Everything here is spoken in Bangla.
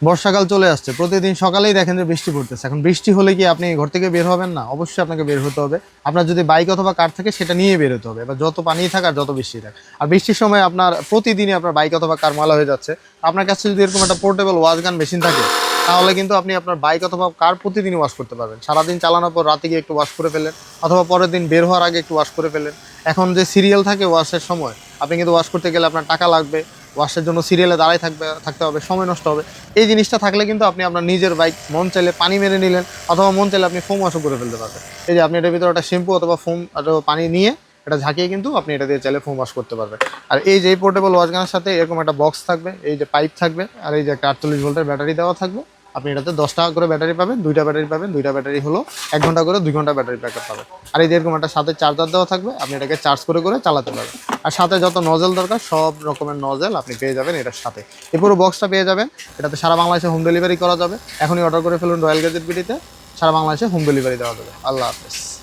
বর্ষাকাল চলে আসছে, প্রতিদিন সকালেই দেখেন যে বৃষ্টি পড়তেছে। এখন বৃষ্টি হলে কি আপনি ঘর থেকে বের হবেন না? অবশ্যই আপনাকে বের হতে হবে। আপনার যদি বাইক অথবা কার থাকে সেটা নিয়ে বের হতে হবে, এবার যত পানি থাক আর যত বৃষ্টি থাক। আর বৃষ্টির সময় আপনার প্রতিদিনই আপনার বাইক অথবা কার ময়লা হয়ে যাচ্ছে, আপনার কাছে যদি এরকম একটা পোর্টেবল ওয়াশ গান মেশিন থাকে, তাহলে কিন্তু আপনি আপনার বাইক অথবা কার প্রতিদিনই ওয়াশ করতে পারবেন। সারাদিন চালানোর পর রাতে গিয়ে একটু ওয়াশ করে ফেলেন, অথবা পরের দিন বের হওয়ার আগে একটু ওয়াশ করে ফেলেন। এখন যে সিরিয়াল থাকে ওয়াশের সময়, আপনি কিন্তু ওয়াশ করতে গেলে আপনার টাকা লাগবে, ওয়াশের জন্য সিরিয়ালে দাঁড়ায় থাকতে হবে, সময় নষ্ট হবে। এই জিনিসটা থাকলে কিন্তু আপনি আপনার নিজের বাইক মন চাইলে পানি মেরে নিলেন, অথবা মন চাইলে আপনি ফোম ওয়াশও করে ফেলতে পারবেন। এই যে আপনি এটার ভিতরে একটা শ্যাম্পু অথবা ফোম অথবা পানি নিয়ে এটা ঝাঁকিয়ে কিন্তু আপনি এটা দিয়ে চাইলে ফোম ওয়াশ করতে পারবেন। আর এই যে পোর্টেবল ওয়াশ গানের সাথে এরকম একটা বক্স থাকবে, এই যে পাইপ থাকবে, আর এই যে একটা 48 ভোল্টের ব্যাটারি দেওয়া থাকবে। আপনি এটাতে 10 টাকা করে ব্যাটারি পাবেন, দুইটা ব্যাটারি পাবেন, দুইটা ব্যাটারি হলো 1 ঘন্টা করে 2 ঘন্টা ব্যাটারি ব্যাকআপ পাবেন। আর এই যে এরকম একটা সাথে চার্জার দেওয়া থাকবে, আপনি এটাকে চার্জ করে করে চালাতে পারবেন। আর সাথে যত নজেল দরকার সব রকমের নজেল আপনি পেয়ে যাবেন এটার সাথে। এই পুরো বক্সটা পেয়ে যাবেন। এটাতে সারা বাংলাদেশে হোম ডেলিভারি করা যাবে। এখনই অর্ডার করে ফেলুন রয়্যাল গ্যাজেট বিডিতে, সারা বাংলাদেশে হোম ডেলিভারি দেওয়া যাবে। আল্লাহ হাফেজ।